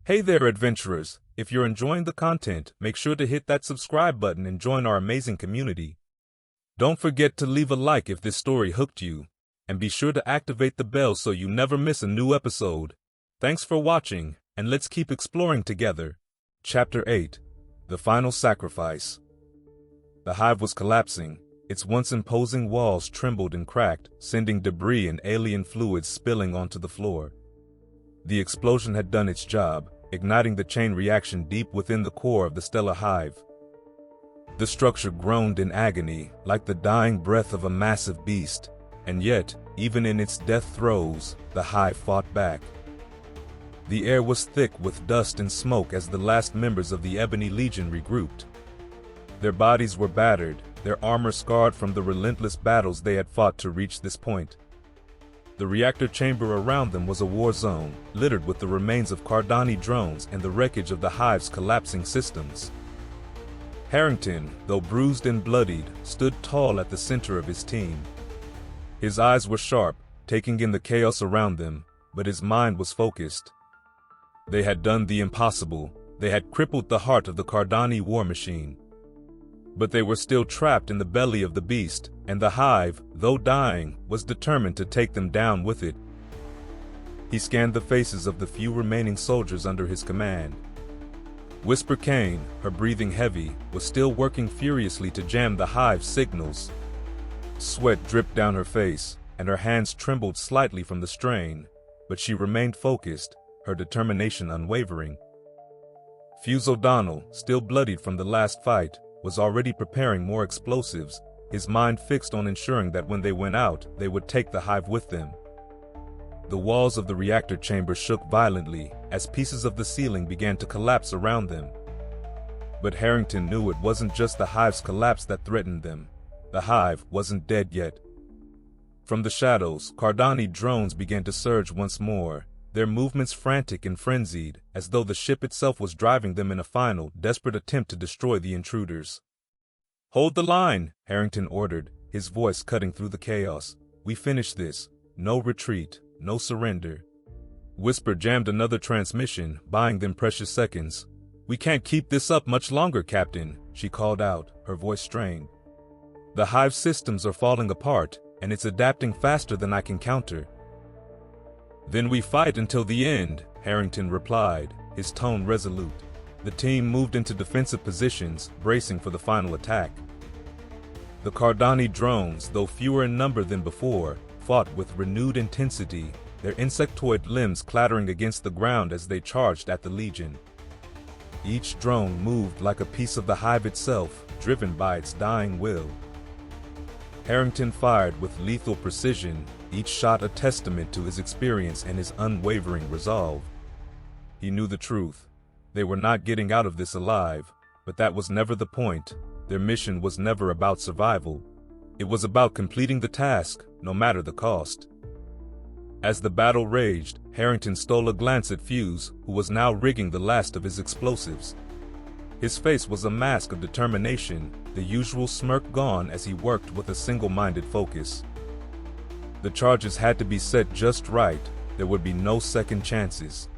Hey there, adventurers! If you're enjoying the content, make sure to hit that subscribe button and join our amazing community. Don't forget to leave a like if this story hooked you, and be sure to activate the bell so you never miss a new episode. Thanks for watching, and let's keep exploring together. Chapter 8: The Final Sacrifice. The hive was collapsing. Its once imposing walls trembled and cracked, sending debris and alien fluids spilling onto the floor. The explosion had done its job, igniting the chain reaction deep within the core of the stellar hive. The structure groaned in agony, like the dying breath of a massive beast, and yet, even in its death throes, the hive fought back. The air was thick with dust and smoke as the last members of the Ebony Legion regrouped. Their bodies were battered, their armor scarred from the relentless battles they had fought to reach this point. The reactor chamber around them was a war zone, littered with the remains of Khardaani drones and the wreckage of the hive's collapsing systems. Harrington, though bruised and bloodied, stood tall at the center of his team. His eyes were sharp, taking in the chaos around them, but his mind was focused. They had done the impossible. They had crippled the heart of the Khardaani war machine. But they were still trapped in the belly of the beast, and the hive, though dying, was determined to take them down with it. He scanned the faces of the few remaining soldiers under his command. Whisper Kane, her breathing heavy, was still working furiously to jam the hive's signals. Sweat dripped down her face, and her hands trembled slightly from the strain, but she remained focused, her determination unwavering. Fuse O'Donnell, still bloodied from the last fight, was already preparing more explosives, his mind fixed on ensuring that when they went out, they would take the hive with them. The walls of the reactor chamber shook violently as pieces of the ceiling began to collapse around them. But Harrington knew it wasn't just the hive's collapse that threatened them. The hive wasn't dead yet. From the shadows, Khardaani drones began to surge once more, their movements frantic and frenzied, as though the ship itself was driving them in a final, desperate attempt to destroy the intruders. "Hold the line," Harrington ordered, his voice cutting through the chaos. "We finish this. No retreat, no surrender." Whisper jammed another transmission, buying them precious seconds. "We can't keep this up much longer, Captain," she called out, her voice strained. "The hive systems are falling apart, and it's adapting faster than I can counter." "Then we fight until the end," Harrington replied, his tone resolute. The team moved into defensive positions, bracing for the final attack. The Khardaani drones, though fewer in number than before, fought with renewed intensity, their insectoid limbs clattering against the ground as they charged at the Legion. Each drone moved like a piece of the hive itself, driven by its dying will. Harrington fired with lethal precision, each shot a testament to his experience and his unwavering resolve. He knew the truth. They were not getting out of this alive, but that was never the point. Their mission was never about survival. It was about completing the task, no matter the cost. As the battle raged, Harrington stole a glance at Fuse, who was now rigging the last of his explosives. His face was a mask of determination, the usual smirk gone as he worked with a single-minded focus. The charges had to be set just right. There would be no second chances.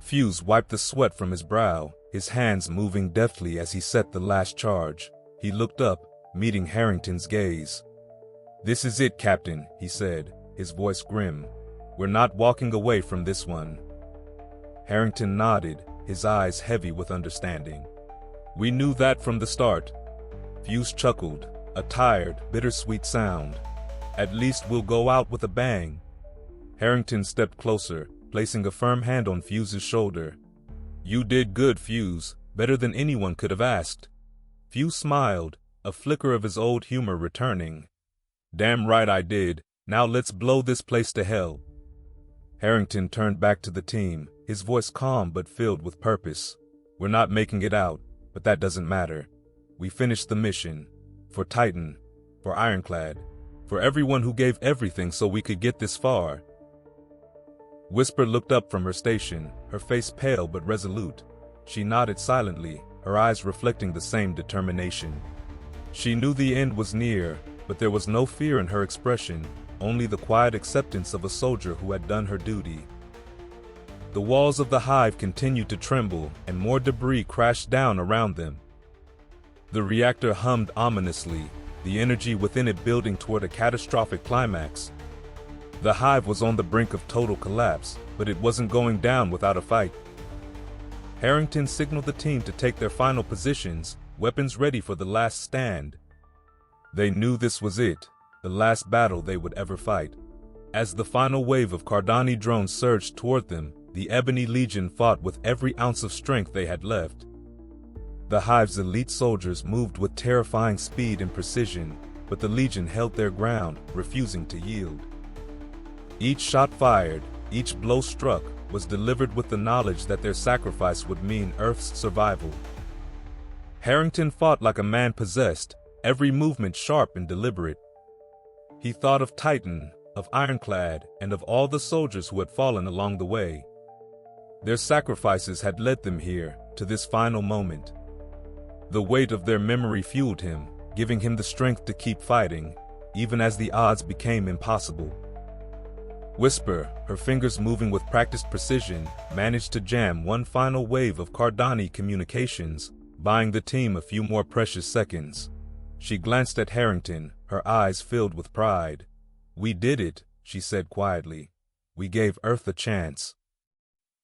Fuse wiped the sweat from his brow, his hands moving deftly as he set the last charge. He looked up, meeting Harrington's gaze. "This is it, Captain," he said, his voice grim. "We're not walking away from this one." Harrington nodded, his eyes heavy with understanding. "We knew that from the start." Fuse chuckled, a tired, bittersweet sound. "At least we'll go out with a bang." Harrington stepped closer, placing a firm hand on Fuse's shoulder. "You did good, Fuse, better than anyone could have asked." Fuse smiled, a flicker of his old humor returning. "Damn right I did. Now let's blow this place to hell." Harrington turned back to the team, his voice calm but filled with purpose. "We're not making it out, but that doesn't matter. We finished the mission. For Titan, for Ironclad, for everyone who gave everything so we could get this far." Whisper looked up from her station, her face pale but resolute. She nodded silently, her eyes reflecting the same determination. She knew the end was near, but there was no fear in her expression, only the quiet acceptance of a soldier who had done her duty. The walls of the Hive continued to tremble, and more debris crashed down around them. The reactor hummed ominously, the energy within it building toward a catastrophic climax. The Hive was on the brink of total collapse, but it wasn't going down without a fight. Harrington signaled the team to take their final positions, weapons ready for the last stand. They knew this was it, the last battle they would ever fight. As the final wave of Khardaani drones surged toward them, the Ebony Legion fought with every ounce of strength they had left. The Hive's elite soldiers moved with terrifying speed and precision, but the Legion held their ground, refusing to yield. Each shot fired, each blow struck, was delivered with the knowledge that their sacrifice would mean Earth's survival. Harrington fought like a man possessed, every movement sharp and deliberate. He thought of Titan, of Ironclad, and of all the soldiers who had fallen along the way. Their sacrifices had led them here, to this final moment. The weight of their memory fueled him, giving him the strength to keep fighting, even as the odds became impossible. Whisper, her fingers moving with practiced precision, managed to jam one final wave of Khardaani communications, buying the team a few more precious seconds. She glanced at Harrington, her eyes filled with pride. "We did it," she said quietly. "We gave Earth a chance."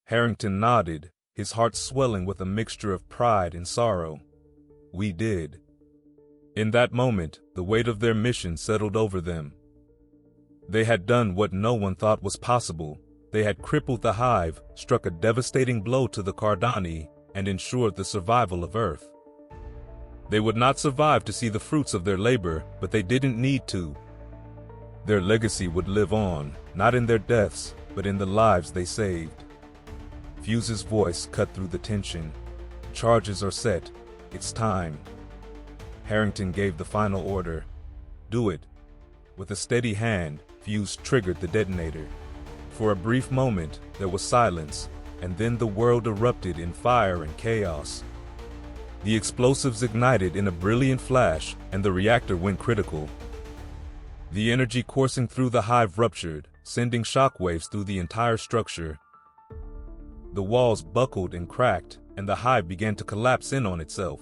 Harrington nodded, his heart swelling with a mixture of pride and sorrow. "We did." In that moment, the weight of their mission settled over them. They had done what no one thought was possible. They had crippled the Hive, struck a devastating blow to the Khardaani, and ensured the survival of Earth. They would not survive to see the fruits of their labor, but they didn't need to. Their legacy would live on, not in their deaths, but in the lives they saved. Fuse's voice cut through the tension. "Charges are set. It's time." Harrington gave the final order. "Do it." With a steady hand, Fuse triggered the detonator. For a brief moment, there was silence, and then the world erupted in fire and chaos. The explosives ignited in a brilliant flash, and the reactor went critical. The energy coursing through the Hive ruptured, sending shockwaves through the entire structure. The walls buckled and cracked, and the Hive began to collapse in on itself.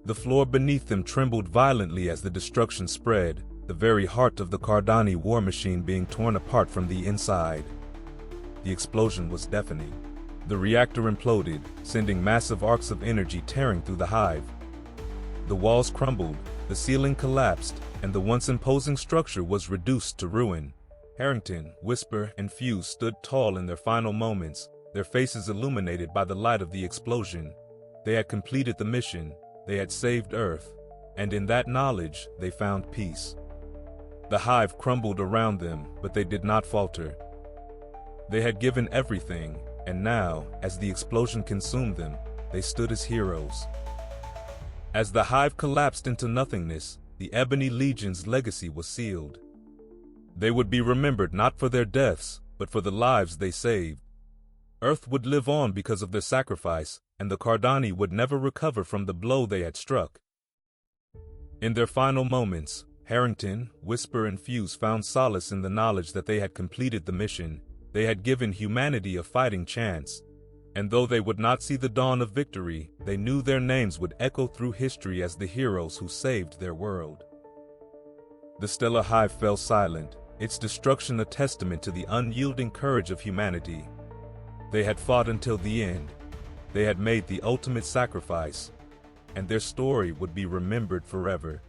The floor beneath them trembled violently as the destruction spread, the very heart of the Khardaani war machine being torn apart from the inside. The explosion was deafening. The reactor imploded, sending massive arcs of energy tearing through the Hive. The walls crumbled, the ceiling collapsed, and the once imposing structure was reduced to ruin. Harrington, Whisper, and Fuse stood tall in their final moments, their faces illuminated by the light of the explosion. They had completed the mission, they had saved Earth, and in that knowledge, they found peace. The Hive crumbled around them, but they did not falter. They had given everything, and now, as the explosion consumed them, they stood as heroes. As the Hive collapsed into nothingness, the Ebony Legion's legacy was sealed. They would be remembered not for their deaths, but for the lives they saved. Earth would live on because of their sacrifice, and the Khardaani would never recover from the blow they had struck. In their final moments, Harrington, Whisper, and Fuse found solace in the knowledge that they had completed the mission. They had given humanity a fighting chance. And though they would not see the dawn of victory, they knew their names would echo through history as the heroes who saved their world. The stellar Hive fell silent, its destruction a testament to the unyielding courage of humanity. They had fought until the end. They had made the ultimate sacrifice, and their story would be remembered forever.